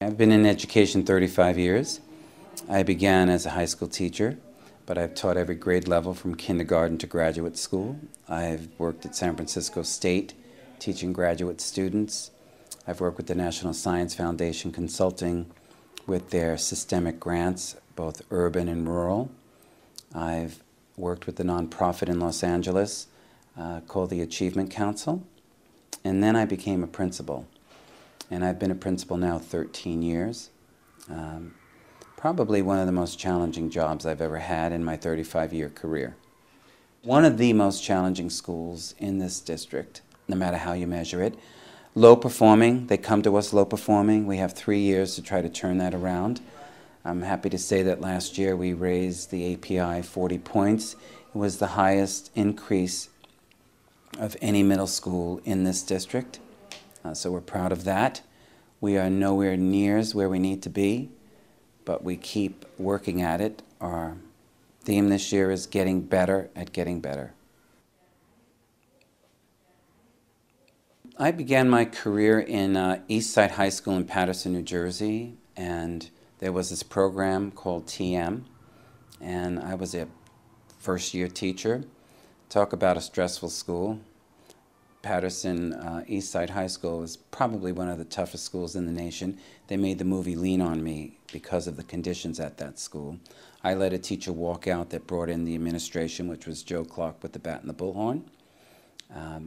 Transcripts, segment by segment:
I've been in education 35 years. I began as a high school teacher, but I've taught every grade level from kindergarten to graduate school. I've worked at San Francisco State teaching graduate students. I've worked with the National Science Foundation consulting with their systemic grants, both urban and rural. I've worked with the nonprofit in Los Angeles called the Achievement Council. And then I became a principal. And I've been a principal now 13 years. Probably one of the most challenging jobs I've ever had in my 35-year career. One of the most challenging schools in this district, no matter how you measure it. Low performing, they come to us low performing. We have 3 years to try to turn that around. I'm happy to say that last year we raised the API 40 points. It was the highest increase of any middle school in this district. So we're proud of that. We are nowhere near where we need to be, but we keep working at it. Our theme this year is getting better at getting better. I began my career in Eastside High School in Paterson, New Jersey, and there was this program called TM, and I was a first-year teacher. Talk about a stressful school. Paterson Eastside High School was probably one of the toughest schools in the nation. They made the movie Lean on Me because of the conditions at that school. I let a teacher walk out that brought in the administration, which was Joe Clark with the bat and the bullhorn.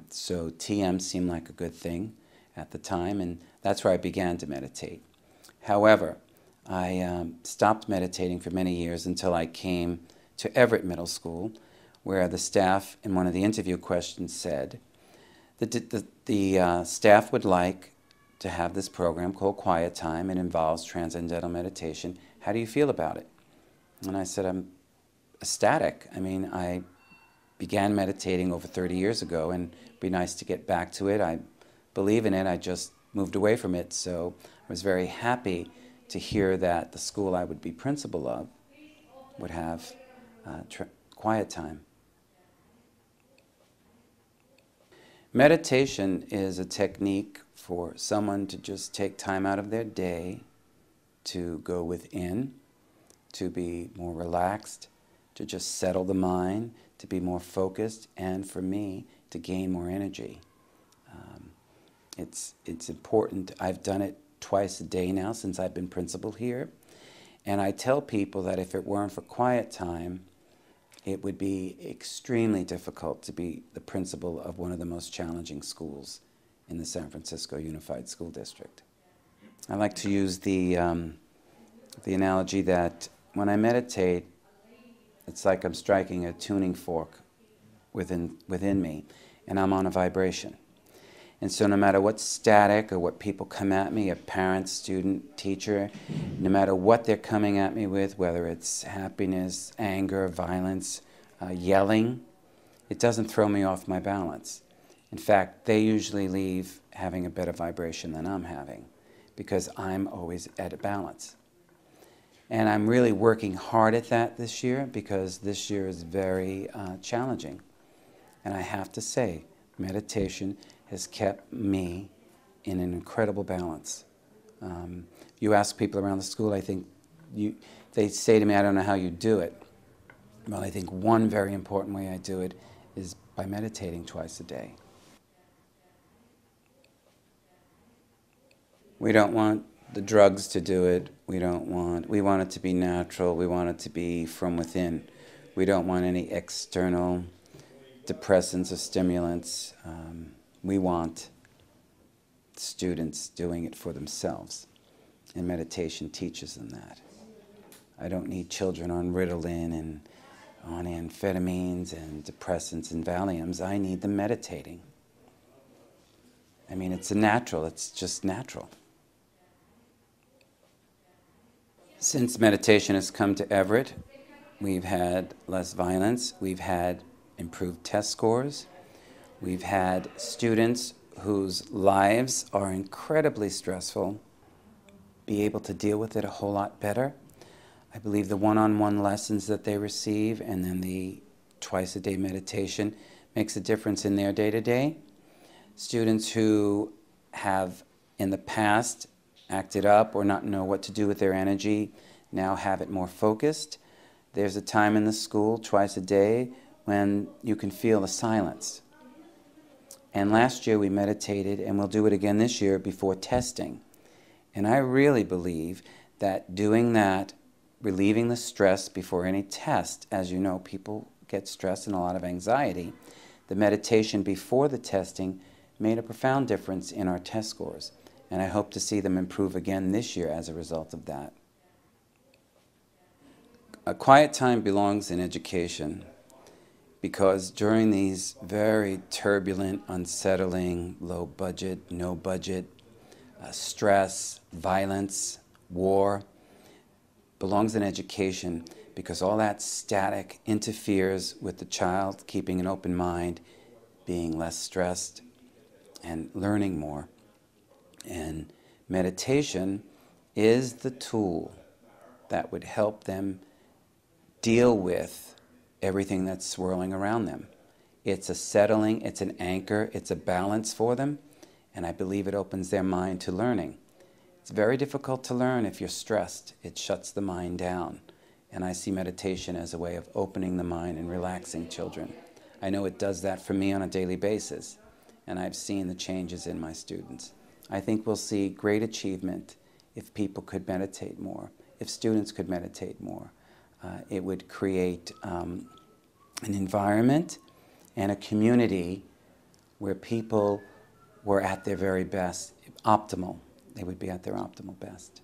So TM seemed like a good thing at the time, and that's where I began to meditate. However, I stopped meditating for many years until I came to Έβερετ Middle School, where the staff in one of the interview questions said, the staff would like to have this program called Quiet Time. It involves transcendental meditation. How do you feel about it? And I said, I'm ecstatic. I mean, I began meditating over 30 years ago, and it'd be nice to get back to it. I believe in it. I just moved away from it. So I was very happy to hear that the school I would be principal of would have quiet time. Meditation is a technique for someone to just take time out of their day to go within, to be more relaxed, to just settle the mind, to be more focused, and for me, to gain more energy. It's important. I've done it twice a day now since I've been principal here, and I tell people that if it weren't for quiet time, it would be extremely difficult to be the principal of one of the most challenging schools in the San Francisco Unified School District. I like to use the analogy that when I meditate, it's like I'm striking a tuning fork within me, and I'm on a vibration. And so no matter what static or what people come at me, a parent, student, teacher, no matter what they're coming at me with, whether it's happiness, anger, violence, yelling, it doesn't throw me off my balance. In fact, they usually leave having a better vibration than I'm having because I'm always at a balance. And I'm really working hard at that this year because this year is very challenging. And I have to say, meditation has kept me in an incredible balance. You ask people around the school, I think they say to me, I don't know how you do it. Well, I think one very important way I do it is by meditating twice a day. We don't want the drugs to do it. We want it to be natural. We want it to be from within. We don't want any external depressants or stimulants. We want students doing it for themselves, and meditation teaches them that. I don't need children on Ritalin and on amphetamines and depressants and Valiums. I need them meditating. I mean, it's just natural. Since meditation has come to Έβερετ, we've had less violence, we've had improved test scores, we've had students whose lives are incredibly stressful be able to deal with it a whole lot better. I believe the one-on-one lessons that they receive and then the twice-a-day meditation makes a difference in their day-to-day. Students who have in the past acted up or not know what to do with their energy now have it more focused. There's a time in the school, twice a day, when you can feel the silence. And last year we meditated, and we'll do it again this year before testing. And I really believe that doing that, relieving the stress before any test, as you know, people get stressed and a lot of anxiety, the meditation before the testing made a profound difference in our test scores. And I hope to see them improve again this year as a result of that. A quiet time belongs in education because during these very turbulent, unsettling, low budget, no budget, stress, violence, war, belongs in education because all that static interferes with the child keeping an open mind, being less stressed, and learning more. And meditation is the tool that would help them deal with everything that's swirling around them. It's a settling, it's an anchor, it's a balance for them, and I believe it opens their mind to learning. It's very difficult to learn if you're stressed. It shuts the mind down. And I see meditation as a way of opening the mind and relaxing children. I know it does that for me on a daily basis, and I've seen the changes in my students. I think we'll see great achievement if people could meditate more, if students could meditate more. It would create an environment and a community where people were at their very best, optimal. They would be at their optimal best.